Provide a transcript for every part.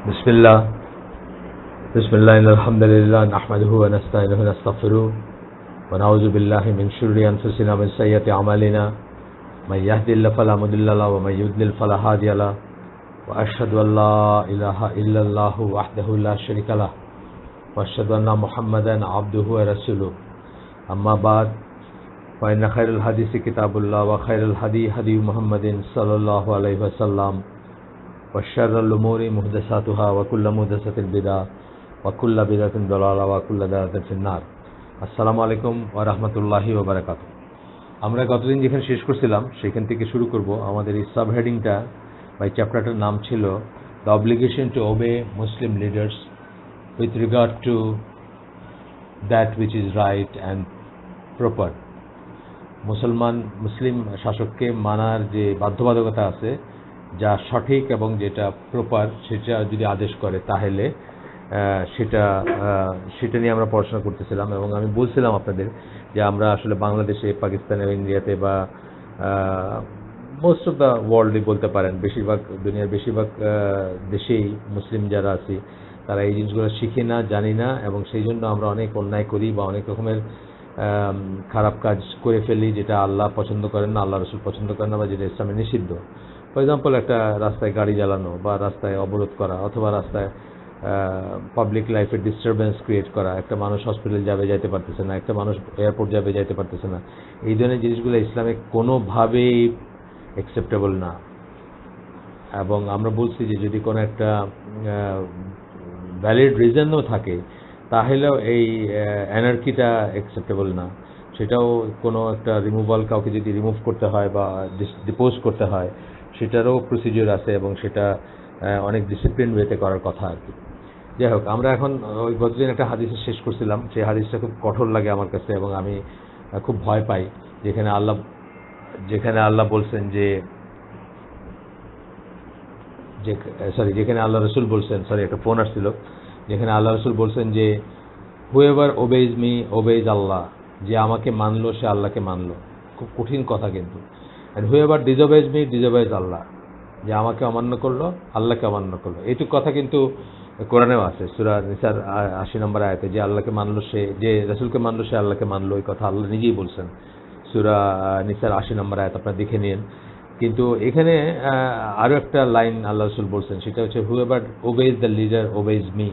बिस्मिल्लाह बिस्मिल्लाहिर्रहमानिर्रहीम नहमदुहु व नस्तईनुहु व नस्तगफिरुहु व नऊज़ु बिल्लाहि मिन शुर्रि अनफुसिना व मिन सय्यिआति अमालिना मन यहदिल्लाहु फला मुदिल्ल लहु व मन युद्लिल फला हादिय लहु व अशहदु अल्ला इलाहा इल्लल्लाहु वहदहु ला शरीका लहु व अशहदु अन्ना मुहम्मदन अब्दुहु व रसूलुहु अम्मा बाद फ़इन्न खैरुल हदीसि किताबुल्लाह व खैरुल हदी हदी मुहम्मदिन सल्लल्लाहु अलैहि वसल्लम व शर्रुल उमूरि मुहदसातुहा व कुल्लु मुहदसातिन बिदअह व कुल्लु बिदअतिन दलाला व कुल्लु दलालातिन फिन्नार। আসসালামু আলাইকুম ওয়া রাহমাতুল্লাহি ওয়া বারাকাতুহু। আমরা গতদিন যেখানে শেষ করছিলাম সেখান থেকে শুরু করব। আমাদের এই সাব হেডিংটা বা এই চ্যাপ্টারটার নাম ছিল the obligation to obey Muslim leaders with regard to that which is right and proper. মুসলিম শাসককে মানার যে বাধ্যবাধকতা আছে, যা সঠিক এবং যেটা প্রপার, সেটা যদি আদেশ করে তাহলে সেটা নিয়ে আমরা পড়াশোনা করতেছিলাম। এবং আমি বলছিলাম আপনাদের যে আমরা আসলে বাংলাদেশে, পাকিস্তানে, ইন্ডিয়াতে বা মোস্ট অফ দ্য ওয়ার্ল্ডই বলতে পারেন, দুনিয়ার বেশিরভাগ দেশেই মুসলিম যারা আছি তারা এই জিনিসগুলো শিখি না, জানি না, এবং সেই জন্য আমরা অনেক অন্যায় করি বা অনেক রকমের খারাপ কাজ করে ফেলি যেটা আল্লাহ পছন্দ করেন না, আল্লাহ রসুল পছন্দ করেন না, বা যেটা ইসলামে নিষিদ্ধ। ফর এক্সাম্পল, একটা রাস্তায় গাড়ি চালানো বা রাস্তায় অবরোধ করা অথবা রাস্তায় পাবলিক লাইফে ডিস্টারবেন্স ক্রিয়েট করা, একটা মানুষ হসপিটাল যাইতে পারতেছে না, একটা মানুষ এয়ারপোর্ট যাইতে পারতেছে না, এই ধরনের জিনিসগুলো ইসলামে কোনোভাবেই অ্যাকসেপ্টেবল না। এবং আমরা বলছি যে যদি কোনো একটা ভ্যালিড রিজনও থাকে তাহলেও এই অ্যানার্কিটা অ্যাকসেপ্টেবল না। সেটাও কোনো একটা রিমুভাল, কাউকে যদি রিমুভ করতে হয় বা ডিপোজ করতে হয় সেটারও প্রসিডিওর আছে এবং সেটা অনেক ডিসিপ্লিন ওয়েতে করার কথা আর কি। যাই হোক, আমরা এখন ওই গতদিন একটা হাদিস শেষ করছিলাম। সেই হাদিসটা খুব কঠোর লাগে আমার কাছে এবং আমি খুব ভয় পাই। যেখানে আল্লাহ বলছেন যেখানে আল্লাহ রসুল বলছেন, একটা ফোন আসছিল, যেখানে আল্লাহ রসুল বলছেন যে হুয়েভার ওবেজ মি ওবেজ আল্লাহ, যে আমাকে মানলো সে আল্লাহকে মানলো। খুব কঠিন কথা কিন্তু। অ্যান্ড হুয়েভার ডিজোবেজ মি ডিজোবেজ আল্লাহ, যে আমাকে অমান্য করলো আল্লাহকে অমান্য করলো। এইটুকু কথা কিন্তু কোরআনেও আছে, সূরা নিসার 80 নম্বর আয়াতে, যে আল্লাহকে মানলো সে, যে রাসূলকে মানলো সে আল্লাহকে মানলো। এই কথা আল্লাহ নিজেই বলছেন, সূরা নিসার 80 নম্বর আয়াত, আপনারা দেখে নিন। কিন্তু এখানে আরও একটা লাইন আল্লাহ রসুল বলছেন, সেটা হচ্ছে whoever obeys the leader obeys me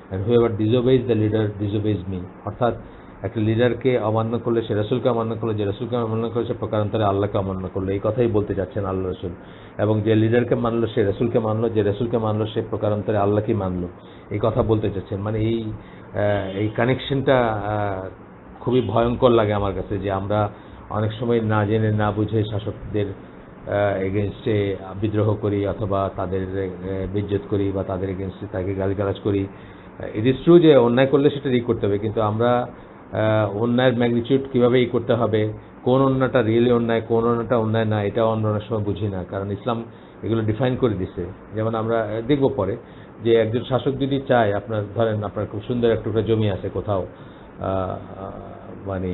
and whoever disobeys the leader disobeys me. অর্থাৎ একটা লিডারকে অমান্য করলে সে রাসূলকে অমান্য করলো, যে রাসূলকে অমান্য করলে সে প্রকারান্তরে আল্লাহকে অমান্য করলো। এই কথাই বলতে চাচ্ছেন আল্লাহ রসুল। এবং যে লিডারকে মানলো সে রাসূলকে মানলো, যে রাসূলকে মানলো সে প্রকারান্তরে আল্লাহকে মানলো, এই কথা বলতে চাচ্ছেন। মানে এই কানেকশনটা খুবই ভয়ঙ্কর লাগে আমার কাছে, যে আমরা অনেক সময় না জেনে না বুঝে শাসকদের এগেনস্টে বিদ্রোহ করি অথবা তাদের বেইজ্জত করি বা তাদের এগেনস্টে তাকে গালিগালাজ করি। ইট ইজ ট্রু যে অন্যায় করলে সেটা করতে হবে, কিন্তু আমরা অন্যায়ের ম্যাগনিটিউড কীভাবে করতে হবে, কোন অন্যটা রিয়েলি অন্যায়, কোন অন্যটা অন্যায় না, এটাও আমরা অনেক সময় বুঝি না। কারণ ইসলাম এগুলো ডিফাইন করে দিছে। যেমন আমরা দেখব পরে যে একজন শাসক যদি চায়, আপনার খুব সুন্দর একটা জমি আছে কোথাও, মানে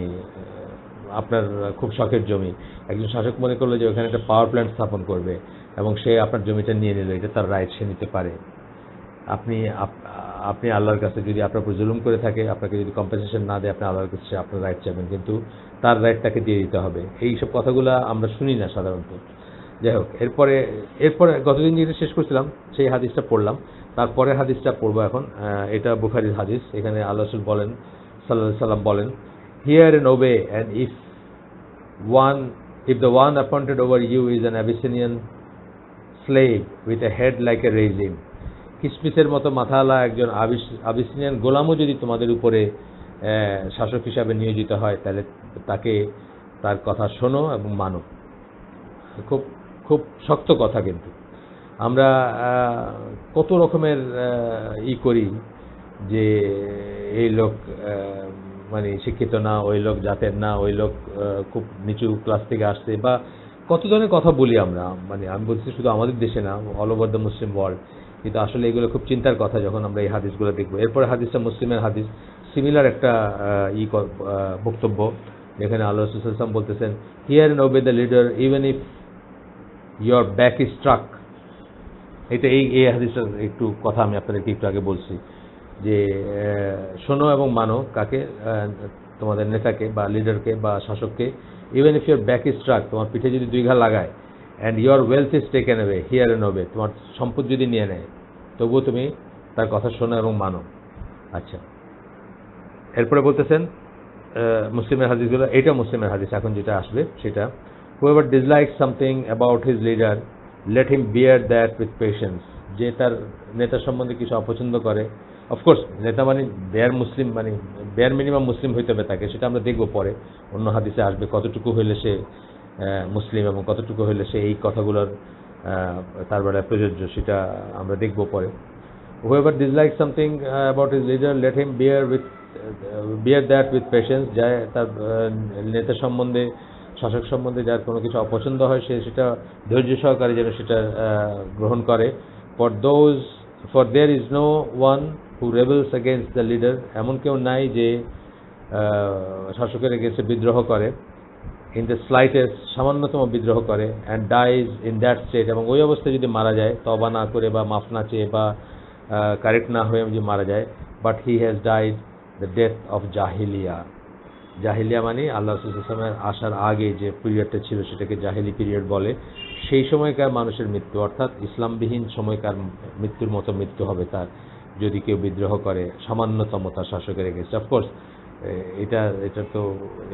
আপনার খুব শখের জমি, একজন শাসক মনে করলো যে ওখানে একটা পাওয়ার প্ল্যান্ট স্থাপন করবে এবং সে আপনার জমিটা নিয়ে নিল, এটা তার রাইট, সে নিতে পারে। আপনি আল্লাহর কাছে যদি আপনার উপর জুলুম করে থাকে, আপনাকে যদি কম্পেনসেশন না দেয়, আপনি আল্লাহর কাছে আপনার রাইট চাইবেন, কিন্তু তার রাইট তাকে দিয়ে দিতে হবে। এইসব কথাগুলো আমরা শুনি না সাধারণত। যাই হোক, এরপরে গতদিন যেটা শেষ করছিলাম সেই হাদিসটা পড়লাম, তারপরে হাদিসটা পড়বো এখন। এটা বুখারীর হাদিস। এখানে আল্লাহ রাসূল বলেন, সাল্লাল্লাহু আলাইহি ওয়াসাল্লাম বলেন, hear and obey, and if the one appointed over you is an Abyssinian slave with a head like a raisin, কিসমিসের মতো মাথাওয়ালা একজন আবিসিনিয়ান গোলামও যদি তোমাদের উপরে শাসক হিসাবে নিয়োজিত হয়, তাহলে তার কথা শোনো এবং মানো। খুব খুব শক্ত কথা। কিন্তু আমরা কত রকমের করি যে এই লোক মানে শিক্ষিত না, ওই লোক জাতের না, ওই লোক খুব নিচু ক্লাস থেকে আসছে, বা কত ধরনের কথা বলি আমরা। মানে আমি বলছি শুধু আমাদের দেশে না, all over the Muslim world. কিন্তু আসলে এগুলো খুব চিন্তার কথা যখন আমরা এই হাদিসগুলো দেখব। এরপরে হাদিসটা মুসলিমের হাদিস, সিমিলার একটা বক্তব্য, যেখানে আল্লাহ রাসূল সাল্লাল্লাহু আলাইহি ওয়াসাল্লাম বলতেছেন, hear and obey the leader even if your back is struck এটা এই হাদিসের একটু কথা আমি আপনাদেরকে একটু আগে বলছি যে শোনো এবং মানো কাকে, তোমাদের নেতাকে বা লিডারকে বা শাসককে, even if your back is struck, তোমার পিঠে যদি দুই ঘা লাগায়, and your wealth is taken away hear and obey, তোমার সম্পদ যদি নিয়ে নেয় তবুও তুমি তার কথা শোনো এবং মানো। আচ্ছা, এরপরে বলতেছেন মুসলিমের হাদিসগুলো, এটা মুসলিমের হাদিস এখন যেটা আসবে সেটা, whoever dislikes something about his leader let him bear that with patience, যে তার নেতা সম্বন্ধে কিছু অপছন্দ করে, অফকোর্স নেতা মানে বেয়ার মুসলিম, মানে বেয়ার মিনিমাম মুসলিম হইতে হবে তাকে, সেটা আমরা দেখব পরে অন্য হাদিসে আসবে কতটুকু হইলে সে মুসলিম এবং কতটুকু হইলে সে এই কথাগুলোর তার বেলায় প্রযোজ্য, সেটা আমরা দেখব পরে। whoever dislikes something about his leader let him bear that with patience, যা তার নেতা সম্বন্ধে শাসক সম্বন্ধে যার কোনো কিছু অপছন্দ হয় সে সেটা ধৈর্য সহকারে যেন সেটা গ্রহণ করে। for there is no one who rebels against the leader, এমন কেউ নাই যে শাসকের এগেইনস্টে বিদ্রোহ করে, in the slightest, সামান্যতম বিদ্রোহ করে, and dies in that state, এবং ওই অবস্থায় যদি মারা যায় তওবা না করে বা মাফ না চেয়ে বা কারেক্ট না হয়ে যদি মারা যায়, but he has died the death of jahiliya, জাহিলিয়া মানে আল্লাহ রাসূল সাল্লাল্লাহু আলাইহি ওয়াসাল্লামের আসার আগে যে পিরিয়ডটা ছিল সেটাকে জাহিলি পিরিয়ড বলে, সেই সময়কার মানুষের মৃত্যু, অর্থাৎ ইসলামবিহীন সময়কার মৃত্যুর মতো মৃত্যু হবে তার যদি কেউ বিদ্রোহ করে সামান্যতম তার শাসকের এগেইনস্টে। অফকোর্স এটা তো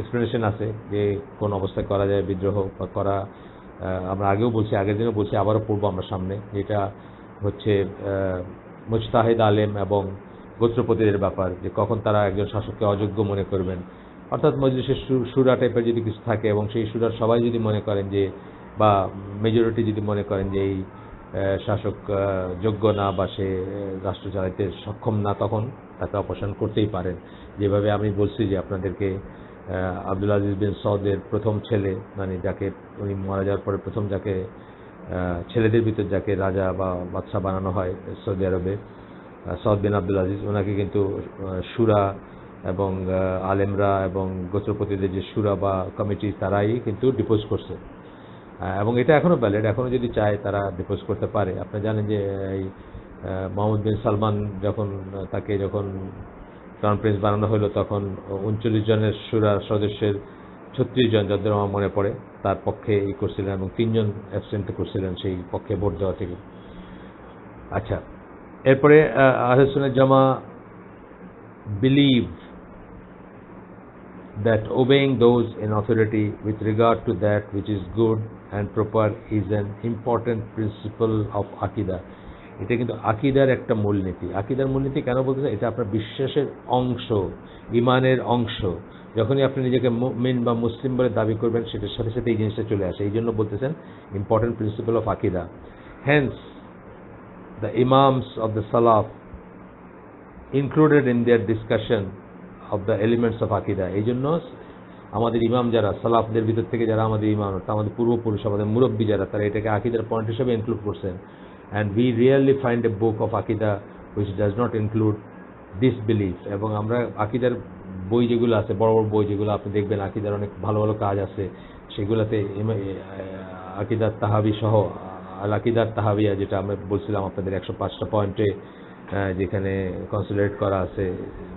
এক্সপ্লেনেশন আছে যে কোন অবস্থায় করা যায় বিদ্রোহ বা করা, আমরা আগেও বলছি, আগের দিনও বলছি, আবারও পড়বো আমরা সামনে, যেটা হচ্ছে মুজতাহিদ আলেম এবং গোত্রপতিদের ব্যাপার, যে কখন তারা একজন শাসককে অযোগ্য মনে করবেন, অর্থাৎ মজলিসের সুরা টাইপের যদি কিছু থাকে এবং সেই সুরার সবাই যদি মনে করেন যে, বা মেজরিটি যদি মনে করেন যে এই শাসক যোগ্য না বা সে রাষ্ট্র চালাইতে সক্ষম না, তখন তাকে অপসারণ করতেই পারেন। যেভাবে আমি বলছি যে আপনাদেরকে আব্দুল আজিজ বিন সৌদের প্রথম ছেলে, মানে যাকে উনি মারা যাওয়ার পরে প্রথম যাকে ছেলেদের ভিতর যাকে রাজা বা বাদশাহ বানানো হয় সৌদি আরবে, সৌদ বিন আব্দুল আজিজ, ওনাকে কিন্তু সুরা এবং আলেমরা এবং গোত্রপতিদের যে সুরা বা কমিটি তারাই কিন্তু ডিপোজ করছে, এবং এটা এখনও ভ্যালিড, এখনও যদি চায় তারা ডিপোজ করতে পারে। আপনি জানেন যে এই মোহাম্মদ বিন সালমান তাকে যখন ক্রাউন প্রিন্স বানানো হলো তখন 39 জনের সুরা সদস্যের 36 জন, যাদের আমার মনে পড়ে, তার পক্ষে করছিলেন এবং 3 জন অ্যাবসেন্ট করছিলেন সেই পক্ষে ভোট দেওয়া থেকে। আচ্ছা, এরপরে আহলে সুন্নাহ জামা believe that obeying those in authority with regard to that which is good and proper is an important principle of আকিদা। এটা কিন্তু আকিদার একটা মূলনীতি। আকিদার মূলনীতি কেন বলতেছে? এটা আপনার বিশ্বাসের অংশ, ইমানের অংশ। যখনই আপনি নিজেকে মুমিন বা মুসলিম বলে দাবি করবেন, সেটার সাথে সাথে এই জিনিসটা চলে আসে। এই জন্য বলতেছেন ইম্পর্টেন্ট প্রিন্সিপল অফ আকিদা। Hence the imams of the সালাফ included in their discussion of the elements of আকিদা। এই জন্য আমাদের ইমাম যারা, সালাফদের ভিতর থেকে যারা আমাদের ইমাম, আমাদের পূর্বপুরুষ, আমাদের মুরব্বী যারা, তারা এটাকে আকিদার পয়েন্ট হিসেবে ইনক্লুড করছেন। and we rarely find a book of আকিদা which does not include this belief। এবং আমরা আকিদার বই যেগুলো আছে, বড় বড় বই যেগুলো আপনি দেখবেন আকিদার অনেক ভালো ভালো কাজ আছে, সেগুলোতে আকিদার তাহাবি সহ আল আকিদার তাহাবিয়া, যেটা আমরা বলছিলাম আপনাদের 105টা পয়েন্টে যেখানে কনসিডারেট করা আছে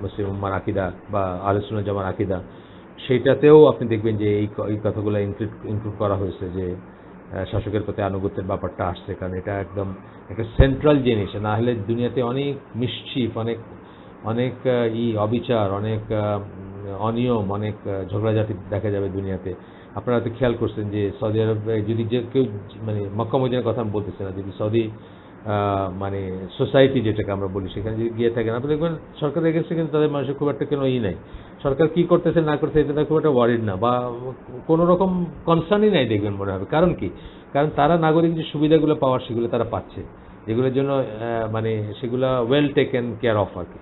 মুসলিম উম্মার আকিদা বা আহলে সুন্নাহ জামার আকিদা, সেইটাতেও আপনি দেখবেন যে এই কথাগুলো ইনক্লুড করা হয়েছে, যে শাসকের প্রতি আনুগত্যের ব্যাপারটা আসছে, কারণ এটা একদম একটা সেন্ট্রাল জিনিস। না হলে দুনিয়াতে অনেক মিসচিফ, অনেক অবিচার, অনেক অনিয়ম, অনেক ঝগড়াঝাটি দেখা যাবে দুনিয়াতে। আপনারা তো খেয়াল করছেন যে সৌদি আরবে যদি যে কেউ, মানে মক্কা মদিনার কথা আমি বলতেছি না, যদি সৌদি মানে সোসাইটি যেটাকে আমরা বলি, সেখানে যদি গিয়ে থাকেন আপনি দেখবেন সরকারের এগেন্সটে কিন্তু তাদের মানুষের খুব একটা কোনো নাই। সরকার কি করতেছে না করতেছে এটা খুব একটা ওয়ারিড না, বা কোনো রকম কনসার্নই নাই দেখবেন মনে হবে। কারণ কি? কারণ তারা নাগরিক যে সুবিধাগুলো পাওয়ার সেগুলো তারা পাচ্ছে, যেগুলোর জন্য মানে সেগুলো ওয়েল টেকেন কেয়ার অফ আর কি।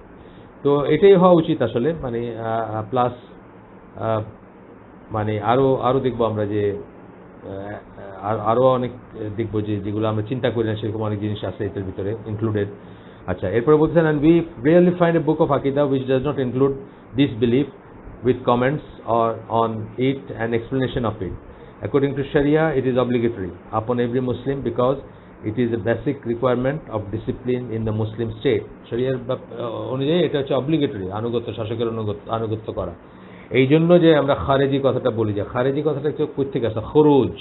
তো এটাই হওয়া উচিত আসলে, মানে প্লাস মানে আরও দেখবো আমরা যে আরও অনেক দেখবো যেগুলো আমরা চিন্তা করি না, সেরকম অনেক জিনিস আছে এটার ভিতরে ইনক্লুডেড। আচ্ছা, এরপরে বলতেছেন and we rarely find a book of Aqidah which does not include this belief with comments or on it and explanation of it. According to Sharia, it is obligatory upon every Muslim because it is a basic requirement of discipline in the Muslim state. শরিয়ার অনুযায়ী এটা হচ্ছে obligatory, আনুগত্য, শাসকের আনুগত্য করা। এই জন্য যে আমরা খারেজি কথাটা বলি, যে খারেজি কথাটা কোথা থেকে আসে, খরুজ।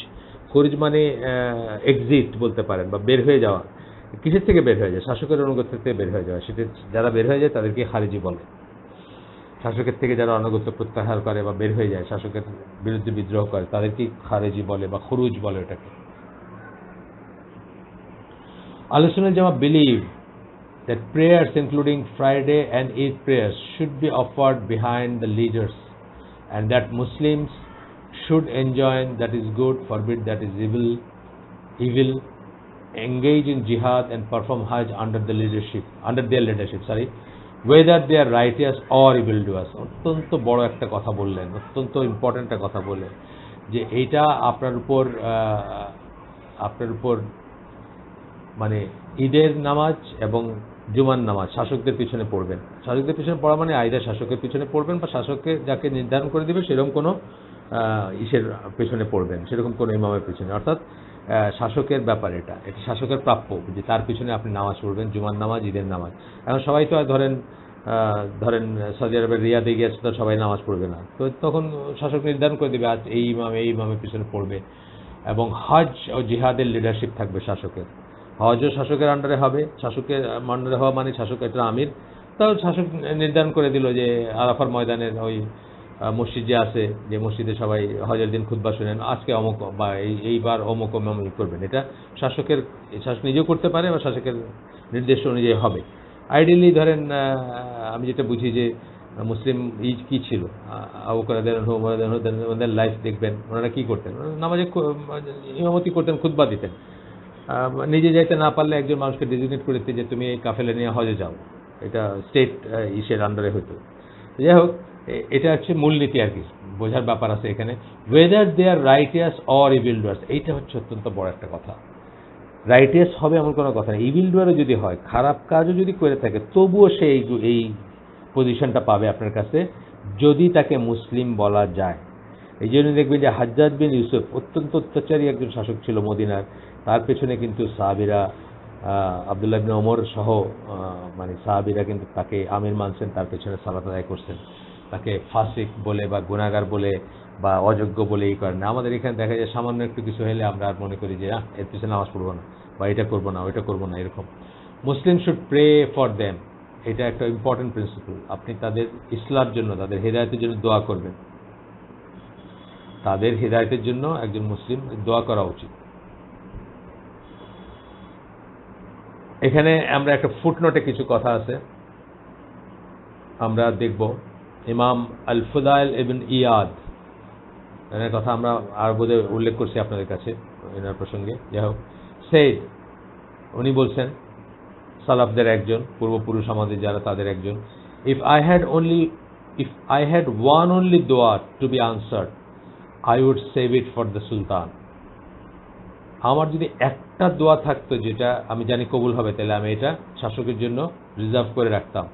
খরুজ মানে এক্সিট বলতে পারেন, বা বের হয়ে যাওয়া। কিসের থেকে বের হয়ে যায়? শাসকের অনুগত্য থেকে বের হয়ে যাওয়া। সেটা যারা বের হয়ে যায় তাদেরকে খারেজি বলে। শাসকের থেকে যারা আনুগত্য প্রত্যাহার করে বা বের হয়ে যায়, শাসকের বিরুদ্ধে বিদ্রোহ করে, তাদেরকে খারেজি বলে বা খরুজ বলে এটাকে। আহলে সুন্নাহ ওয়াল জামাত believe that prayers including Friday and Eid prayers should be offered behind the leaders, and that Muslims should enjoin that is good, forbid that is evil, engage in jihad and perform hajj under their leadership, whether they are righteous or evildoers. অত্যন্ত বড় একটা কথা বললেন, অত্যন্ত important একটা কথা বললেন, যে এইটা আপনার উপর মানে ঈদের নামাজ এবং জুমার নামাজ শাসকদের পিছনে পড়বেন। শাসকদের পিছনে পড়া মানে আইদার শাসকের পিছনে পড়বেন, বা শাসককে যাকে নির্ধারণ করে দিবে সেরকম কোনো ইসের পেছনে পড়বেন, সেরকম কোনো ইমামের পিছনে। অর্থাৎ শাসকের ব্যাপার, এটা শাসকের প্রাপ্য যে তার পিছনে আপনি নামাজ পড়বেন, জুমার নামাজ, ঈদের নামাজ। এখন সবাই তো ধরেন সৌদি আরবের রিয়াদে গিয়েছে, তো সবাই নামাজ পড়বে না, তো তখন শাসক নির্ধারণ করে দেবে আজ এই ইমামের পিছনে পড়বে। এবং হজ ও জিহাদের লিডারশিপ থাকবে শাসকের। হজও শাসকের আন্ডারে হবে, শাসকের আন্ডারে হওয়া মানে শাসক একটা আমির, তাও শাসক নির্ধারণ করে দিল যে আরাফার ময়দানের ওই মসজিদ যে আছে, যে মসজিদে সবাই হজের দিন খুতবা শুনেন, আজকে অমুক বা এইবার অমুক করবেন। এটা শাসক নিজেও করতে পারে বা শাসকের নির্দেশ অনুযায়ী হবে। আইডিয়ালি ধরেন আমি যেটা বুঝি যে মুসলিম ঈদ কি ছিল, আবু বকর রাদিয়াল্লাহু আনহু ওদের লাইফ দেখবেন, ওনারা কি করতেন, নামাজে ইমামতি করতেন, খুতবা দিতেন। নিজে যাইতে না পারলে একজন মানুষকে ডেজিগনেট করে দিতে যে তুমি এই কাফেলা নিয়ে হজে যাও, এটা স্টেট ইসের আন্ডারে হতো। যাই হোক, এটা হচ্ছে মূলনীতি আর কি, বোঝার ব্যাপার আছে এখানে। Whether they are righteous or evil doers, এইটা হচ্ছে অত্যন্ত বড় একটা কথা। রাইটিয়াস হবে এমন কোনো কথা নেই, ইভিল ডুয়ারও যদি হয়, খারাপ কাজও যদি করে থাকে, তবুও সে এই পজিশনটা পাবে আপনার কাছে, যদি তাকে মুসলিম বলা যায়। এই জন্য দেখবেন যে হাজ্জাজ বিন ইউসুফ অত্যন্ত অত্যাচারী একজন শাসক ছিল মদিনার, তার পেছনে কিন্তু সাহাবীরা, আব্দুল্লাহ ইবনে ওমর সহ মানে সাহাবীরা কিন্তু তাকে আমির মানছেন, তার পেছনে সালাত আদায় করছেন, তাকে ফাসিক বলে বা গুনাহগার বলে বা অযোগ্য বলে এই করেন না। আমাদের এখানে দেখা যায় সামান্য একটু কিছু হলে আমরা আর মনে করি যে এর পিছনে নামাজ পড়বো না, বা এটা করবো না, ওইটা করবো না, এরকম। মুসলিম শুড প্রে ফর দেম, এটা একটা ইম্পর্টেন্ট প্রিন্সিপল। আপনি তাদের ইসলার জন্য, তাদের হেদায়েতের জন্য দোয়া করবেন। তাদের হেদায়েতের জন্য একজন মুসলিম দোয়া করা উচিত। এখানে আমরা একটা ফুটনোটে কিছু কথা আছে আমরা দেখব। ইমাম আল ফুদাইল ইবন ইয়াদ এর কথা আমরা আর বোধহয় উল্লেখ করছি আপনাদের কাছে এনার প্রসঙ্গে। যাই হোক, সেইদ উনি বলছেন, সালাফদের একজন, পূর্বপুরুষ আমাদের যারা, তাদের একজন, if I had one only দোয়া to be answered, I would save it for the Sultan. আমার যদি একটা দোয়া থাকতো যেটা আমি জানি কবুল হবে, তাহলে আমি এটা শাসকের জন্য রিজার্ভ করে রাখতাম।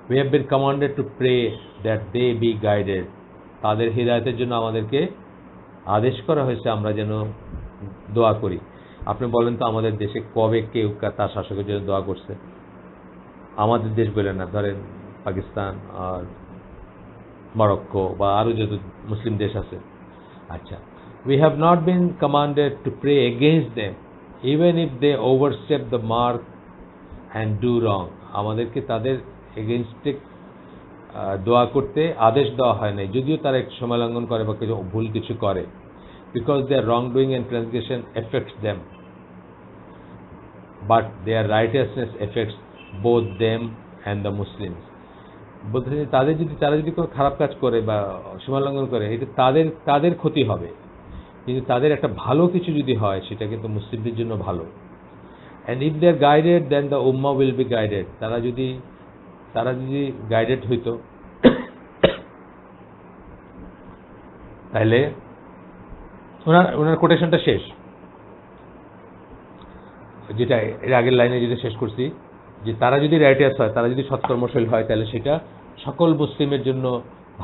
We have been commanded to pray that they be guided. তাদের হিদায়াতের জন্য আমাদেরকে আদেশ করা হয়েছে আমরা যেন দোয়া করি। আপনি বলেন তো আমাদের দেশে কবে কেউ তার শাসকের জন্য দোয়া করছে? আমাদের দেশ বলেন না, ধরেন পাকিস্তান আর মরক্কো বা আরও যত মুসলিম দেশ আছে। আচ্ছা, we have not been commanded to pray against them even if they overstep the mark and do wrong. আমাদেরকে তাদের এগেইনস্টে দোয়া করতে আদেশ দেওয়া হয় নাই, যদিও তারা একটু সময় লঙ্ঘন করে বা কিছু ভুল কিছু করে, because their wrongdoing and transgression affects them, but their righteousness affects both them and the Muslims. বলতে তারা যদি কোনো খারাপ কাজ করে বা সীমা লঙ্ঘন করে, এটা তাদের ক্ষতি হবে, কিন্তু তাদের একটা ভালো কিছু যদি হয় সেটা কিন্তু মুসলিমদের জন্য ভালো। and if they are guided then the ummah will be guided. তারা যদি গাইডেড হইতো তাহলে ওনার কোটেশনটা শেষ, যেটা এর আগের লাইনে যেটা শেষ করছি, যে তারা যদি রাইটিয়াস হয়, তারা যদি সৎকর্মশীল হয়, তাহলে সেটা সকল মুসলিমের জন্য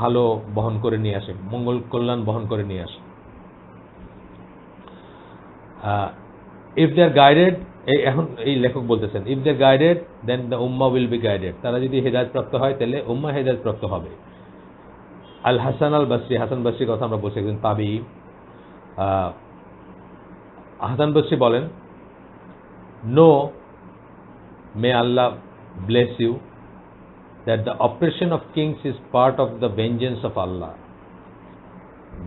ভালো বহন করে নিয়ে আসে, মঙ্গল কল্যাণ বহন করে নিয়ে আসে। ইফ দে আর গাইডেড, এখন এই লেখক বলতেছেন if they are guided then the উম্মা উইল বি গাইডেড, তারা যদি হেদায়েত প্রাপ্ত হয় তাহলে উম্মা হেদায়েত প্রাপ্ত হবে। আল হাসান আল বসরি, হাসান বসরির কথা আমরা বলছি, একজন তাবি। হাসান বসরি বলেন, no, may Allah bless you, that the oppression of kings is part of the vengeance of Allah.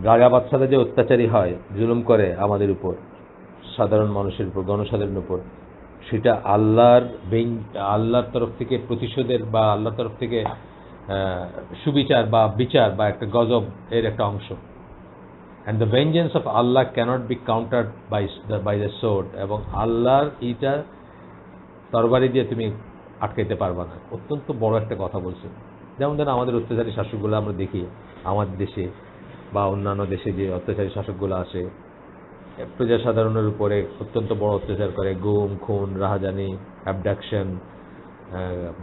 রাজা বাদশারা যে অত্যাচারী হয়, জুলুম করে আমাদের উপর, সাধারণ মানুষের উপর, গণসাধারণের উপর, সেটা আল্লাহর তরফ থেকে প্রতিশোধের বা আল্লাহর তরফ থেকে সুবিচার বা বিচার বা একটা গজব এর একটা অংশ। and the vengeance of Allah cannot be countered by the sword, এবং আল্লাহর এইটা তরবারি দিয়ে তুমি আটকাইতে পারবা না। অত্যন্ত বড় একটা কথা বলছে। যেমন ধরেন আমাদের অত্যাচারী শাসকগুলো আমরা দেখি আমাদের দেশে বা অন্যান্য দেশে, যে অত্যাচারী শাসকগুলো আসে প্রজা সাধারণের উপরে অত্যন্ত বড় অত্যাচার করে, গুম, খুন, রাহাজানি, অ্যাবডাকশন,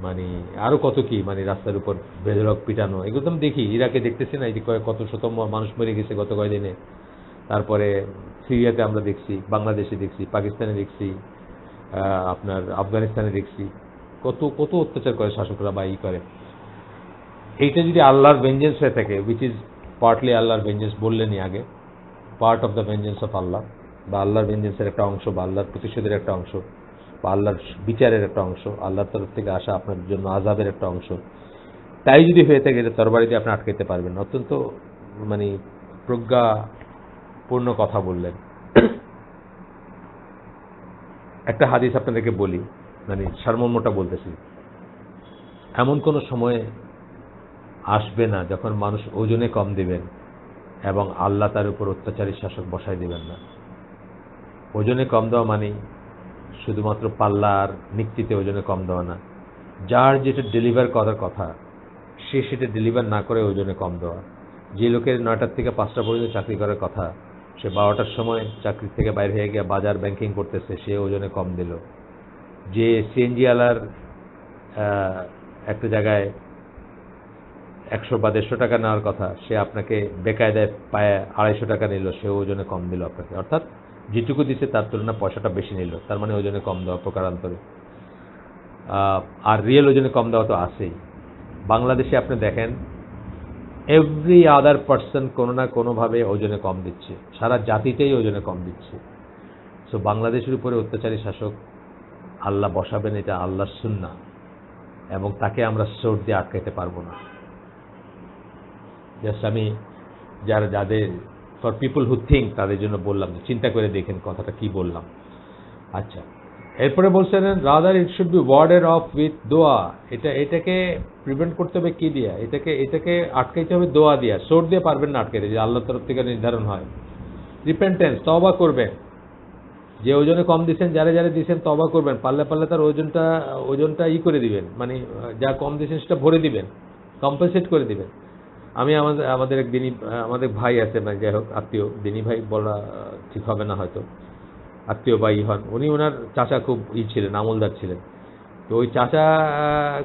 মানে আরো কত কি, মানে রাস্তার উপর বেধড়ক পিটানো, এগুলো তো আমি দেখি। ইরাকে দেখতেছি না, এই যে কত শত মানুষ মরে গেছে গত কয়েকদিনে। তারপরে সিরিয়াতে আমরা দেখছি, বাংলাদেশে দেখছি, পাকিস্তানে দেখছি, আপনার আফগানিস্তানে দেখছি, কত কত অত্যাচার করে শাসকরা বা করে। এইটা যদি আল্লাহর ভেঞ্জেন্স হয়ে থাকে, উইচ ইজ পার্টলি আল্লাহর ভেঞ্জেন্স, বললেনই আগে, part of the vengeance of Allah, বা আল্লাহর ভেঞ্জেন্সের একটা অংশ, বা আল্লাহর প্রতিশোধের একটা অংশ, বা আল্লাহর বিচারের একটা অংশ, আল্লাহর তরফ থেকে আসা আপনার জন্য আযাবের একটা অংশ, তাই যদি হয়ে থাকে, এটা তরবারি দিয়ে আপনি আটকাইতে পারবেন। অত্যন্ত মানে প্রজ্ঞাপূর্ণ কথা বললেন। একটা হাদিস আপনাদেরকে বলি, মানে সারমর্মটা বলতেছি। এমন কোনো সময় আসবে না যখন মানুষ ওজনে কম দিবেন এবং আল্লাহ তার উপর অত্যাচারী শাসক বসাই দিবেন না। ওজনে কম দেওয়া মানে শুধুমাত্র পাল্লার নিক্তিতে ওজনে কম দেওয়া না, যার যেটা ডেলিভার করার কথা সে সেটা ডেলিভার না করে ওজনে কম দেওয়া। যে লোকের 9টার থেকে 5টা পর্যন্ত চাকরি করার কথা, সে 12টার সময় চাকরি থেকে বাইরে হয়ে গিয়ে বাজার ব্যাংকিং করতেছে, সে ওজনে কম দিল। যে সিএনজি আলার একটা জায়গায় 100 বা 150 টাকা নেওয়ার কথা, সে আপনাকে বেকায়দায় পায়ে 250 টাকা নিল, সে ওজনে কম দিল আপনাকে। অর্থাৎ যেটুকু দিচ্ছে তার তুলনায় পয়সাটা বেশি নিল, তার মানে ওজনে কম দেওয়া প্রকারান্তরে। আর রিয়েল ওজনে কম দেওয়া তো আছেই। বাংলাদেশে আপনি দেখেন এভরি আদার পার্সন কোনো না কোনোভাবে ওজনে কম দিচ্ছে, সারা জাতিতেই ওজনে কম দিচ্ছে। সো বাংলাদেশের উপরে অত্যাচারী শাসক আল্লাহ বসাবেন, এটা আল্লাহর সুন্নাহ, এবং তাকে আমরা সোর্ট দিয়ে আটকাইতে পারবো না। জাস্ট আমি যাদের ফর পিপল হু থিঙ্ক তাদের জন্য বললাম, চিন্তা করে দেখেন কথাটা কি বললাম। আচ্ছা, এরপরে বলছেন rather it should be warded off with দোয়া। এটাকে প্রিভেন্ট করতে হবে কি দিয়া? এটাকে আটকাইতে হবে দোয়া দিয়া, সোর্ট দিয়ে পারবেন না আটকাইতে, যে আল্লাহর তরফ থেকে নির্ধারণ হয়। রিপেন্টেন্স, তওবা করবেন। যে ওজনে কম দিচ্ছেন, যারা দিচ্ছেন, তওবা করবেন। পারলে তার ওজনটা করে দিবেন, মানে যা কম দিচ্ছেন সেটা ভরে দিবেন, কম্পেনসেট করে দিবেন। আমি আমাদের এক দিনী আমাদের ভাই আছে, মানে যাই হোক আত্মীয়, দিনী ভাই বলা ঠিক হবে না হয়তো, আত্মীয় বা হন, উনি ওনার চাচা খুব ছিলেন, আমলদার ছিলেন। তো ওই চাচা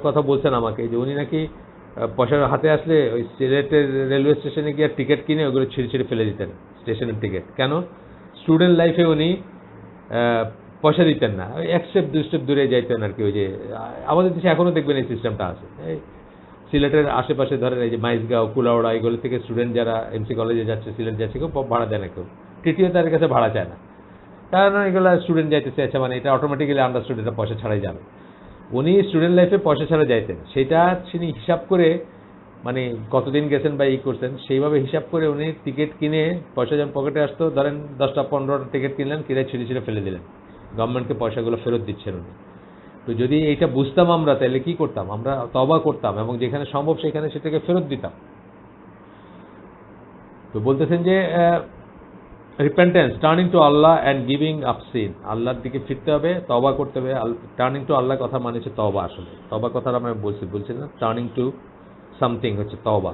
কথা বলছেন আমাকে, যে উনি নাকি পয়সা হাতে আসলে ওই সিলেটের রেলওয়ে স্টেশনে গিয়ে টিকিট কিনে ওগুলো ছিঁড়ে ফেলে দিতেন, স্টেশনের টিকিট। কেন? স্টুডেন্ট লাইফে উনি পয়সা দিতেন না, ওই 1 স্টেপ 2 স্টেপ দূরে যাইতেন আর কি। ওই যে আমাদের দেশে এখনো দেখবেন এই সিস্টেমটা আছে। এই সিলেটের আশেপাশে ধরেন এই যে মাইজগাঁও, কুলাউড়া, এগুলো থেকে স্টুডেন্ট যারা এমসি কলেজে যাচ্ছে, সিলেট যাচ্ছে, কেউ ভাড়া দেয় না, কেউ টিটিও তাদের কাছে ভাড়া চায় না, কারণ এগুলো স্টুডেন্ট যাইতে চাইছে, মানে এটা অটোমেটিক্যালি আন্ডারস্টুড, এটা পয়সা ছাড়াই যাবে। উনি স্টুডেন্ট লাইফে পয়সা ছাড়া যাইতেন, সেটা তিনি হিসাব করে, মানে কতদিন গেছেন বা করছেন সেইভাবে হিসাব করে উনি টিকিট কিনে, পয়সা যখন পকেটে আসতো, ধরেন 10টা 15টা টিকিট কিনলেন, কিনে ছিঁড়ে ফেলে দিলেন, গভর্নমেন্টকে পয়সাগুলো ফেরত দিচ্ছেন উনি। তো যদি এইটা বুঝতাম আমরা, তাহলে কি করতাম? আমরা তওবা করতাম এবং যেখানে সম্ভব সেখানে সেটাকে ফেরত দিতাম। তো বলতেছেন যে repentance, turning to Allah and giving up sin, আল্লাহর দিকে ফিরতে হবে, তওবা করতে হবে। টার্নিং টু আল্লাহ কথা মানে হচ্ছে তওবা। আসলে তওবা কথাটা আমি বলছি না, টার্নিং টু সামথিং হচ্ছে তওবা।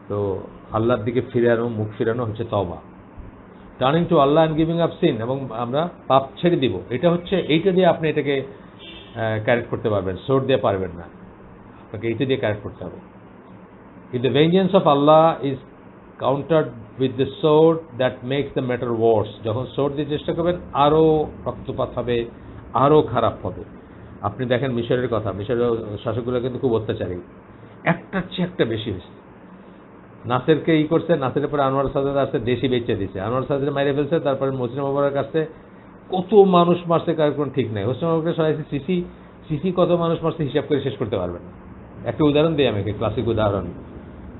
তো আল্লাহর দিকে ফিরানো, মুখ ফিরানো হচ্ছে তওবা। Turning to Allah and giving up sin, এবং আমরা পাপ ছেড়ে দিব, এটা হচ্ছে, এইটা দিয়ে আপনি এটাকে ক্যারেক্ট করতে পারবেন, সোর্ট দিয়ে পারবেন না, আপনাকে এইটা দিয়ে ক্যারেক্ট করতে হবে। If the vengeance of Allah is countered with the sword that makes the matter worse. যখন সোর্ড দিয়ে চেষ্টা করবেন আরও রক্তপাত হবে, আরও খারাপ হবে। আপনি দেখেন মিশরের কথা, মিশরের শাসকগুলো কিন্তু খুব অত্যাচারী, একটার চেয়ে একটা বেশি হয়েছে। নাসেরকে করছে, নাসেরের পরে আনোয়ার সাদাত আসছে, দেশি বেচে দিছে, আনোয়ার সাদাত মাইরে ফেলছে, তারপরে হোসনি মোবারক আসছে, কত মানুষ মারছে কার কোন ঠিক নাই। হোসনি মোবারকের সরাইছে সিসি, সিসি কত মানুষ মারছে হিসাব করে শেষ করতে পারবেন না। একটা উদাহরণ দিই আমি, ক্লাসিক উদাহরণ,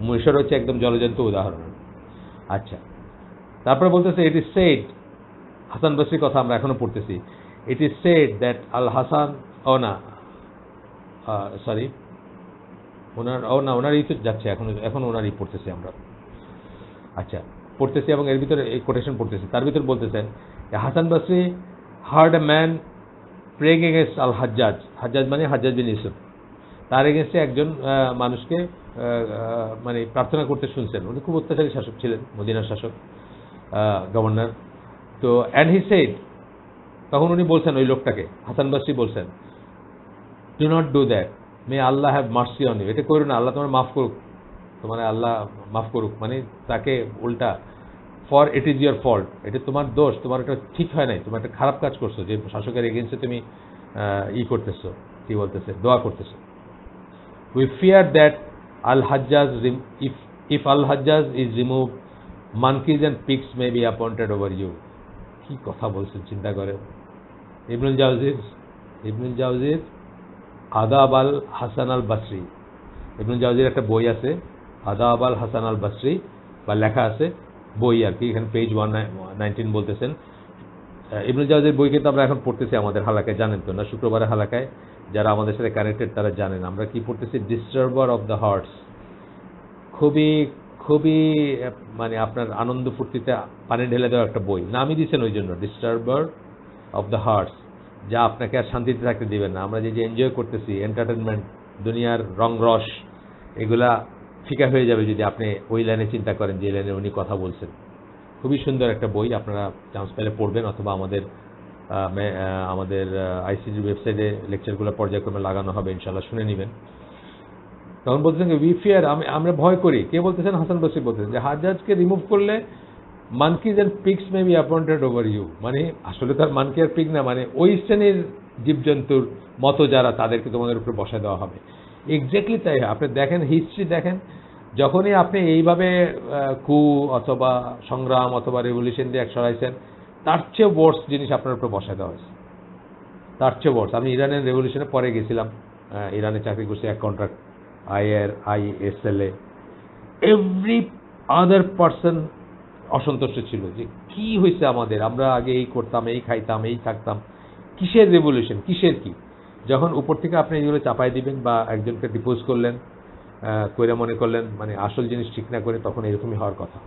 মিশর হচ্ছে একদম জলজন্ত উদাহরণ। আচ্ছা, তারপরে বলতেছে ইট ইজ সেড, হাসান বসরির কথা আমরা এখনো পড়তেছি, it is said that al Hasan সরি ওনারই তো যাচ্ছে, এখন ওনারই পড়তেছি আমরা। আচ্ছা, পড়তেছি এবং এর ভিতরে এই কোটেশন পড়তেছি, তার ভিতরে বলতেছেন Hasan Basri heard a man praying against al Hajjaj, Hajjaj মানে হাজ্জাজ বিন ইউসুফ, তার এগেইনস্টে একজন মানুষকে মানে প্রার্থনা করতে শুনছেন। উনি খুব অত্যাচারী শাসক ছিলেন, মদিনার শাসক, গভর্নর। তো অ্যান্ড হি সেড, তখন উনি বলছেন ওই লোকটাকে, হাসান বসরি বলছেন, do not do that, may Allah have mercy on you, এটা করো না, আল্লাহ তোমার মাফ করুক, তোমার আল্লাহ মাফ করুক। মানে তাকে উল্টা, for it is your fault, এটা তোমার দোষ, তোমার এটা ঠিক হয় নাই, তোমার একটা খারাপ কাজ করছো, যে শাসকের এগেইনস্টে তুমি করতেছো, কি বলতেছে, দোয়া করতেছো। We fear that al Hajjaj, if al Hajjaj is remove, monkeys and pigs may be appointed over you. কি কথা বলছেন চিন্তা করে। ইবনুল জাওজির আদাব আল হাসান আল বসরি, ইবনুল জাওজির একটা বই আছে আদাব আল হাসান আল বসরি, বা লেখা আছে বই আর কি, এখানে পেজ 119 বলতেছেন। ইবনুল জাওজির বই কিন্তু আমরা এখন পড়তেছি আমাদের হালাকায়, জানেন তো না, শুক্রবারের হালাকায় যারা আমাদের সাথে কানেক্টেড তারা জানেন আমরা কি পড়তেছি, ডিস্টার্বার অফ দ্য হার্টস। খুবই খুবই মানে আপনার আনন্দ ফুর্তিতে পানি ঢেলে দেওয়া একটা বই, নামই দিচ্ছেন ওই জন্য, ডিস্টার্বার অফ দ্য হার্টস, যা আপনাকে আর শান্তিতে থাকতে দিবেন না। আমরা যে এনজয় করতেছি এন্টারটেনমেন্ট, দুনিয়ার রং রস, এগুলা ফিকা হয়ে যাবে যদি আপনি ওই লাইনে চিন্তা করেন যে লাইনে উনি কথা বলছেন। খুবই সুন্দর একটা বই, আপনারা চান্স পেলে পড়বেন, অথবা আমাদের আইসিজির ওয়েবসাইটে লেকচারগুলো পর্যায়ক্রমে লাগানো হবে, ইনশাআল্লাহ শুনে নেবেন। তখন বলতেছেন উই ফিয়ার, আমরা ভয় করি। কে বলতেছেন? হাসান বসরি বলতেছেন যে হাজ্জাজকে রিমুভ করলে monkeys and pigs may be appointed over you, মানে আসলে তার মানকি আর পিগ না, মানে ওই শ্রেণীর জীবজন্তুর মতো যারা, তাদেরকে তোমাদের উপরে বসায় দেওয়া হবে। এক্স্যাক্টলি তাই। আপনি দেখেন হিস্ট্রি দেখেন, যখনই আপনি এইভাবে কু অথবা সংগ্রাম অথবা রেভলিউশন দিয়ে এক সরাইছেন, তার চেয়ে ওয়ার্স জিনিস আপনার উপরে বসায় দেওয়া হয়েছে, তার চেয়ে ওয়ার্স। আমি ইরানের রেভলিউশনে পরে গেছিলাম, ইরানে চাকরি করছি, এক contract ISLA, every other person অসন্তুষ্ট ছিল যে কি হয়েছে আমাদের, আমরা আগে এই করতাম, এই খাইতাম, এই থাকতাম, কিসের রেভলিউশন, কিসের কি। যখন উপর থেকে আপনি এগুলো চাপাই দিবেন বা একজনকে ডিপোজ করলেন, কইরা মনে করলেন মানে আসল জিনিস ঠিক না করে, তখন এরকমই হওয়ার কথা।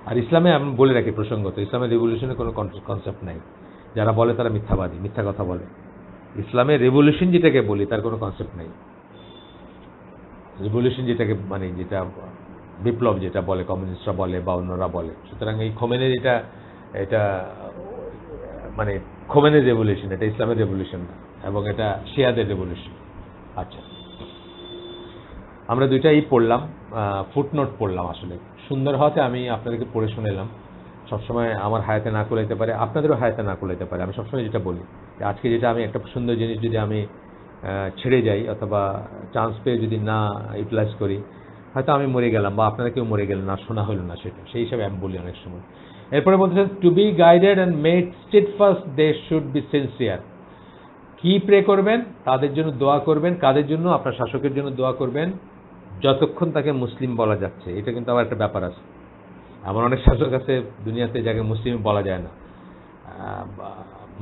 আর ইসলামে আমি বলে রাখি প্রসঙ্গত, ইসলামের রেভলিউশনের কোনো কনসেপ্ট নাই। যারা বলে তারা মিথ্যাবাদী, মিথ্যা কথা বলে। ইসলামের রেভলিউশন যেটাকে বলি তার কোনো কনসেপ্ট নেই। রেভলিউশন যেটাকে মানে যেটা বিপ্লব যেটা বলে কমিউনিস্টরা বলে বা অন্যরা বলে, সুতরাং এই খোমেনের এটা মানে খোমেনের রেভলিউশন, এটা ইসলামের রেভলিউশন না, এবং এটা শিয়াদের রেভলিউশন। আচ্ছা, আমরা দুইটাই পড়লাম, ফুটনোট পড়লাম। আসলে সুন্দর হতে আমি আপনাদেরকে পড়ে শুনেলাম। সবসময় আমার হায়াতে না কুলাইতে পারে, আপনাদেরও হায়াতে না কুলাইতে পারে। আমি সবসময় যেটা বলি, আজকে যেটা আমি একটা সুন্দর জিনিস যদি আমি ছেড়ে যাই অথবা চান্স পেয়ে যদি না ইউটিলাইজ করি, হয়তো আমি মরে গেলাম বা আপনারা কেউ মরে গেলেন, না শোনা হলো না, সেটা সেই হিসাবে আমি বলি অনেক সময়। এরপরে বলতেছেন to be guided and made steadfast they should be sincere. কি প্রে করবেন? তাদের জন্য দোয়া করবেন। কাদের জন্য? আপনার শাসকের জন্য দোয়া করবেন যতক্ষণ তাকে মুসলিম বলা যাচ্ছে। এটা কিন্তু আবার একটা ব্যাপার আছে। এমন অনেক শাসক আছে দুনিয়াতে যাকে মুসলিম বলা যায় না,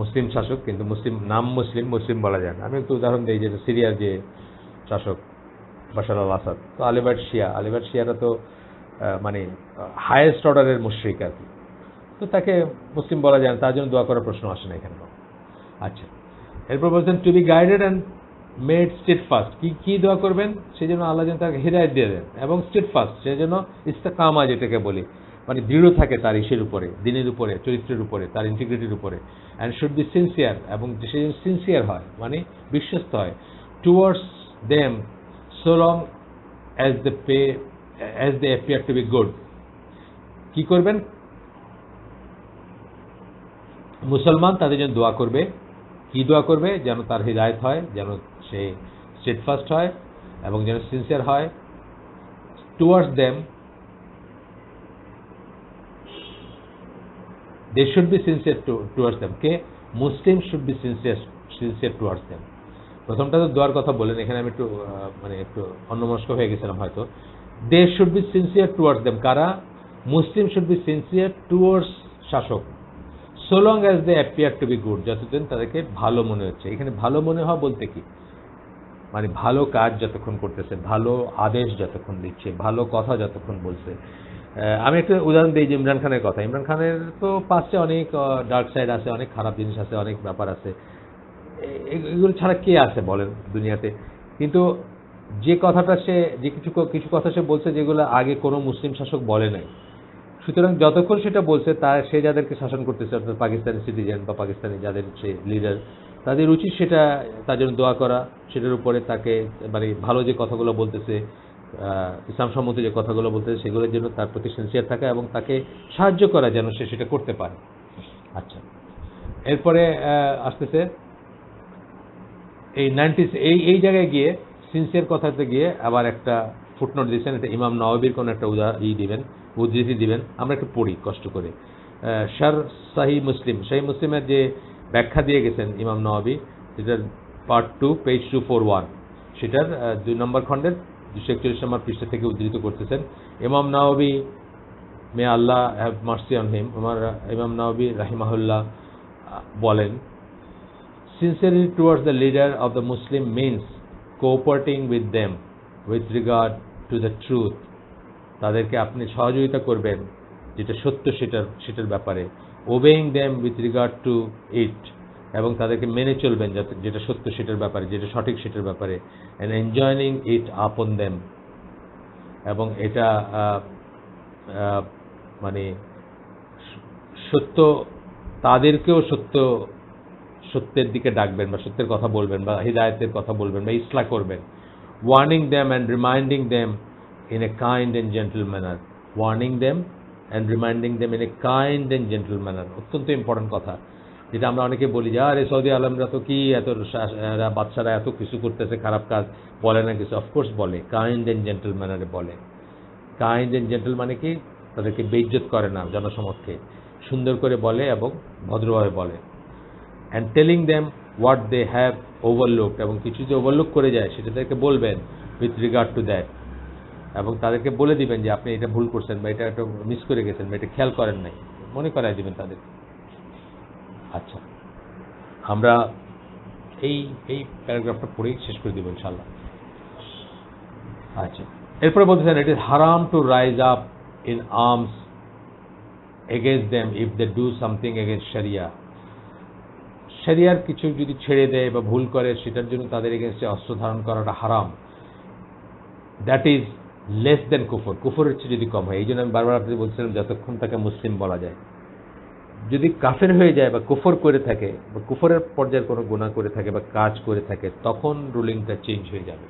মুসলিম শাসক কিন্তু মুসলিম নাম মুসলিম বলা যায় না। আমি একটু উদাহরণ দিই, যেটা সিরিয়ার যে শাসক বাশার আল আসাদ, তো আলিবার্ট শিয়ারা তো মানে হায়েস্ট অর্ডারের মুশরিক আর কি, তো তাকে মুসলিম বলা যায় না, তার জন্য দোয়া করার প্রশ্ন আসে না এখানে। আচ্ছা, এরপর বলছেন to be guided and made steadfast. কি দোয়া করবেন? সেই জন্য আল্লাহ যেন তাকে হিদায়াত দিয়ে দেন, এবং স্টেডফাস্ট সেই জন্য ইস্তেকামা যেটাকে বলি, মানে দৃঢ় থাকে তার ইসের উপরে, দিনের উপরে, চরিত্রের উপরে, তার ইন্টিগ্রিটির উপরে। অ্যান্ড শুড বি সিনসিয়ার, এবং সে যেন সিনসিয়ার হয়, মানে বিশ্বস্ত হয়, towards them so long as they pay as they appear to be good. কি করবেন? মুসলমান তাদের জন্য দোয়া করবে। কি দোয়া করবে? যেন তার হিদায়াত হয়, যেন সে স্টেডফাস্ট হয় এবং যেন সিনসিয়ার হয় towards them. They should be sincere towards them. K? Muslims should be sincere towards them. প্রথমটা তো দোয়ার কথা বলেন, এখানে আমি একটু মানে একটু অন্যমনস্ক হয়ে গেছিলাম হয়তো। They should be sincere towards them. কারা? Muslims should be sincere towards শাসক, so long as they appear to be good. যতদিন তাদেরকে ভালো মনে হচ্ছে। এখানে ভালো মনে হওয়া বলতে কি? মানে ভালো কাজ যতক্ষণ করতেছে, ভালো আদেশ যতক্ষণ দিচ্ছে, ভালো কথা যতক্ষণ বলছে। আমি একটা উদাহরণ দিই যে ইমরান খানের কথা। ইমরান খানের তো পাশে অনেক ডার্ক সাইড আছে, অনেক খারাপ জিনিস আছে, অনেক ব্যাপার আছে। এগুলো ছাড়া কে আছে বলেন দুনিয়াতে? কিন্তু যে কথাটা সে, যে কিছু কথা সে বলছে যেগুলো আগে কোনো মুসলিম শাসক বলে নাই। সুতরাং যতক্ষণ সেটা বলছে সে যাদেরকে শাসন করতেছে, অর্থাৎ পাকিস্তানি সিটিজেন বা পাকিস্তানি যাদের সে লিডার, তাদের উচিত সেটা তার জন্য দোয়া করা, সেটার উপরে তাকে মানে ভালো যে কথাগুলো বলতেছে, ইসলাম সম্মত যে কথাগুলো বলতেছে সেগুলোর জন্য তার প্রতি সিনসিয়ার থাকা এবং তাকে সাহায্য করা যেন সে সেটা করতে পারে। আচ্ছা, এরপরে আসতেছে এই জায়গায় গিয়ে সিনসিয়ার কথাতে গিয়ে আবার একটা ফুটনোট দিচ্ছেন। এটা ইমাম নওয়াবির কোনো একটা উদ্ধৃতি দিবেন। আমরা একটু পড়ি কষ্ট করে। শাহী মুসলিমের যে ব্যাখ্যা দিয়ে গেছেন ইমাম নওয়াবি, যেটার পার্ট 2 পেজ 241, সেটার 2 নম্বর খণ্ডের 241 নম্বর পৃষ্ঠা থেকে উদ্ধৃত করতেছেন। ইমাম নওয়াবি, মে Allah have mercy on him, ইমাম নওয়াবি রাহিমাহুল্লাহ বলেন, sincerity towards the leader of the Muslim means cooperating with them with regard to the truth. তাদেরকে আপনি সহযোগিতা করবেন যেটা সত্য সেটার ব্যাপারে, obeying them with regard to it, এবং তাদেরকে মেনে চলবেন যেটা সত্য সেটার ব্যাপারে, যেটা সঠিক সেটার ব্যাপারে, and enjoining it upon them, এবং এটা মানে সত্য তাদেরকেও সত্যের দিকে ডাকবেন বা সত্যের কথা বলবেন বা হিদায়াতের কথা বলবেন বা ইসলাহ করবেন। Warning them and reminding them in a kind and gentle manner. Warning them and reminding them in a kind and gentle manner, অত্যন্ত ইম্পর্টেন্ট কথা, যেটা আমরা অনেকে বলি যে আরে সৌদি আলমরা তো কি এত বাচ্চারা এত কিছু করতেছে, খারাপ কাজ বলে না কিছু। অফকোর্স বলে, কাইন্ড অ্যান্ড জেন্টল ম্যানারে বলে। কাইন্ড অ্যান্ড জেন্টল মানে কি? তাদেরকে বেইজ্জত করে না, জনসমক্ষে সুন্দর করে বলে এবং ভদ্রভাবে বলে। and telling them what they have overlooked, এবং কিছু যে ওভারলুক করে যায় সেটা তাদেরকে বলবেন with regard to that, এবং তাদেরকে বলে দিবেন যে আপনি এটা ভুল করছেন বা এটা একটু মিস করে গেছেন বা এটা খেয়াল করেন নাই, মনে করাই দিবেন তাদের। আচ্ছা, আমরা এই প্যারাগ্রাফটা পড়েই শেষ করে দিব ইনশাআল্লাহ। আচ্ছা, এরপরে বলতেছেন, it is haram to rise up in arms against them if they do something against Sharia. শরিয়ার কিছু যদি ছেড়ে দেয় বা ভুল করে সেটার জন্য তাদের এগেইনস্টে অস্ত্র ধারণ করাটা হারাম। দ্যাট ইজ লেস দেন কুফর, কুফরের চেয়ে যদি কম হয়। এই জন্য আমি বারবার আপনাদের বলছিলাম যতক্ষণ তাকে মুসলিম বলা যায়। যদি কাফের হয়ে যায় বা কুফর করে থাকে বা কুফরের পর্যায়ের কোনো গুনাহ করে থাকে বা কাজ করে থাকে, তখন রুলিংটা চেঞ্জ হয়ে যাবে।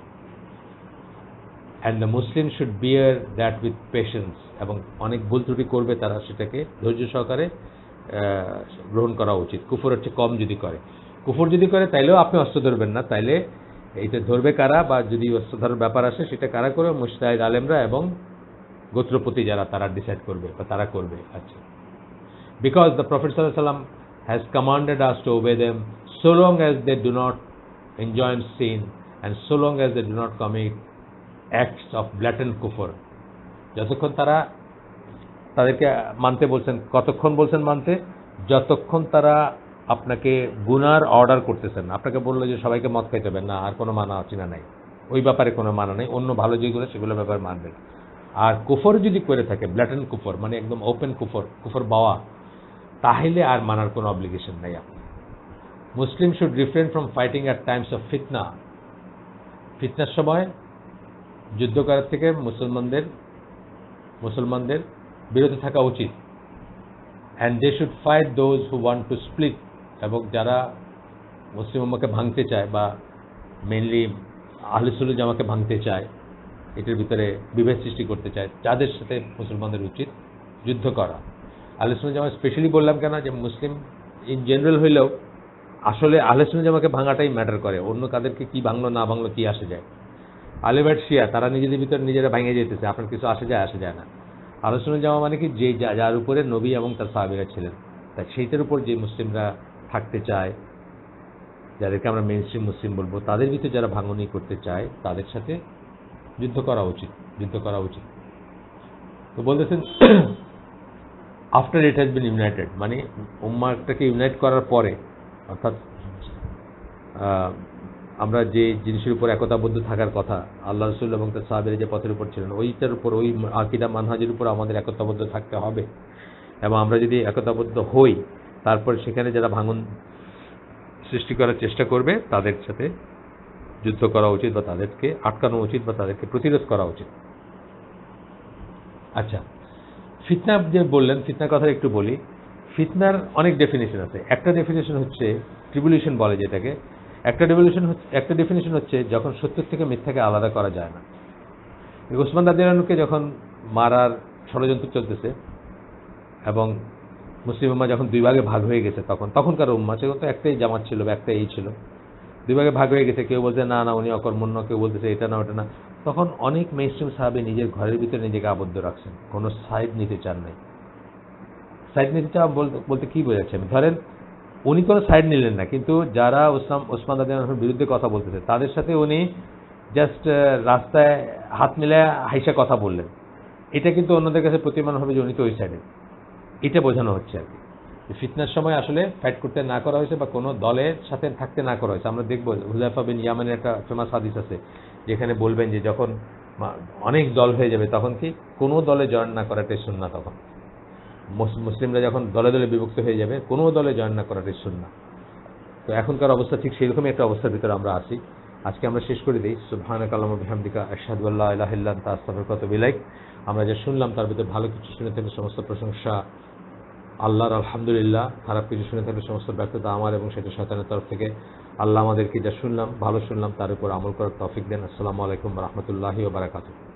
And the Muslim should beer that with patience, এবং অনেক ভুল ত্রুটি করবে তারা সেটাকে ধৈর্য সহকারে গ্রহণ করা উচিত। কুফরের চেয়ে কম যদি করে, কুফর যদি করে তাইলেও আপনি অস্ত্র ধরবেন না, তাইলে এইটা ধরবে কারা, বা যদি অস্ত্র ধরার ব্যাপার আসে সেটা কারা করবে? মুজতাহিদ আলেমরা এবং গোত্রপতি যারা, তারা ডিসাইড করবে বা তারা করবে। আচ্ছা, বিকজ দ্য প্রফেট সাল্লাল্লাহু আলাইহি ওয়াসাল্লাম has commanded us to obey them so long as they do not enjoy sin and so long as they do not commit acts of blatant কুফর। যতক্ষণ তাদেরকে মানতে বলছেন, কতক্ষণ বলছেন মানতে? যতক্ষণ তারা আপনাকে গুনার অর্ডার করতেছেন। আপনাকে বললো যে সবাইকে মদ খাইতে হবে না, আর কোনো মানা চিনা নাই, ওই ব্যাপারে কোনো মানা নেই, অন্য ভালো যেগুলো সেগুলোর ব্যাপারে মানবেন। আর কুফর যদি করে থাকে, ব্ল্যাটেন্ট কুফর মানে একদম ওপেন কুফর বাওয়া, তাহলে আর মানার কোনো অব্লিগেশন নাই আপনার। Muslim should refrain from fighting at times of ফিতনা। ফিতনার সময় যুদ্ধ করার থেকে মুসলমানদের বিরত থাকা উচিত। And they should fight those who want to split, এবং যারা মুসলিম উম্মাহকে ভাঙতে চায় বা মেনলি আহলে সুন্নাহ জামাকে ভাঙতে চায়, এটার ভিতরে বিভেদ সৃষ্টি করতে চায়, যাদের সাথে মুসলমানদের উচিত যুদ্ধ করা। আহলে সুন্নাত জামাত স্পেশালি বললাম কেন, যে মুসলিম ইন জেনারেল হইলেও আসলে আহলে সুন্নাত জামাতকে ভাঙাটাই ম্যাটার করে, অন্য কাদেরকে কি ভাঙলো না ভাঙলো কি আসে যায়। আহলে বাইত শিয়া তারা নিজেদের ভিতরে নিজেরা ভেঙে যেতেছে, আপনার কিছু আসে যায় না। আহলে সুন্নাত জামাত মানে কি, যে যার উপরে নবী এবং তার সাহাবীরা ছিলেন, তাই সেইটার উপর যে মুসলিমরা থাকতে চায়, যাদেরকে আমরা মেইন স্ট্রিম মুসলিম বলবো, তাদের ভিতরে যারা ভাঙনি করতে চায় তাদের সাথে যুদ্ধ করা উচিত। তো বলতেছেন after it has been United, মানে উম্মাহটাকে ইউনাইট করার পরে, অর্থাৎ আমরা যে জিনিসের উপর একতাবদ্ধ থাকার কথা, আল্লাহ রাসূল এবং তার সাহাবীরা যে পথের উপর ছিলেন, ওইটার উপর, ওই আকীদা মানহাজের উপর আমাদের একতাবদ্ধ থাকতে হবে। এবং আমরা যদি একতাবদ্ধ হই, তারপর সেখানে যারা ভাঙন সৃষ্টি করার চেষ্টা করবে তাদের সাথে যুদ্ধ করা উচিত, বা তাদেরকে আটকানো উচিত, বা তাদেরকে প্রতিরোধ করা উচিত। আচ্ছা, ফিতনা যে বললেন, ফিতনার কথা একটু বলি। ফিতনার অনেক ডেফিনেশন আছে। একটা ডেফিনেশন হচ্ছে ট্রিবুলেশন বলে যেটাকে। একটা ডেফিনেশন হচ্ছে যখন সত্য থেকে মিথ্যাকে আলাদা করা যায় না। ওসমান রাদিয়াল্লাহু আনহুকে যখন মারার ষড়যন্ত্র চলতেছে এবং মুসলিম উম্মাহ যখন দুই ভাগে ভাগ হয়ে গেছে, তখনকার উম্মাহ সে তো একটাই জামাত ছিল, একটাই এই ছিল, দুই ভাগে ভাগ হয়ে গেছে। কেউ বলছে না উনি অকর্মণ্য, কেউ বলতেছে এটা না ওটা না। তখন অনেক মেইনস্ট্রিম সাহাবী নিজের ঘরের ভিতরে নিজেকে আবদ্ধ রাখছেন, কোনো সাইড নিতে চান নাই। সাইড নিতে চাওয়া বলতে কি বোঝাচ্ছে আমি, ধরেন উনি কোনো সাইড নিলেন না, কিন্তু যারা ওসমান রাদিয়াল্লাহু আনহুর বিরুদ্ধে কথা বলতেছে তাদের সাথে উনি জাস্ট রাস্তায় হাত মিলায় হাইসা কথা বললেন। এটা কিন্তু অন্যদের কাছে প্রতিমান হবে যে উনি তো ওই সাইডে, এটা বোঝানো হচ্ছে আর কি। ফিতনার সময় আসলে ফাইট করতে না করা হয়েছে, বা কোনো দলের সাথে থাকতে না করা হয়েছে। আমরা দেখব হুযায়ফা বিন ইয়ামানের একটা ফেমাস হাদিস আছে, যেখানে বলবেন যে যখন অনেক দল হয়ে যাবে তখন কি কোনো দলে জয়েন না করাটাই সুন্নাহ। তখন মুসলিমরা যখন দলে দলে বিভক্ত হয়ে যাবে, কোনো দলে জয়েন না করাটাই সুন্নাহ। তো এখনকার অবস্থা ঠিক সেরকমই একটা অবস্থার ভিতরে আমরা আছি। আজকে আমরা শেষ করে দিই। সুবহানাকাল্লাহুম্মা ওয়া বিহামদিকা আশহাদু আল্লা ইলাহা ইল্লা আনতা আস্তাগফিরুকা ওয়া আতুবু ইলাইক। আমরা যা শুনলাম তার ভিতরে ভালো কিছু শুনে থাকলে সমস্ত প্রশংসা আল্লাহর, আলহামদুলিল্লাহ। খারাপ কিছু শুনে থাকলে সমস্ত ব্যর্থতা আমার, এবং সেটা শয়তানের তরফ থেকে। আল্লাহ আমাদেরকে যা শুনলাম, ভালো শুনলাম, তার উপর আমল করার তৌফিক দেন। আসসালামু আলাইকুম ওয়া রাহমাতুল্লাহি ওয়া বারাকাতুহু।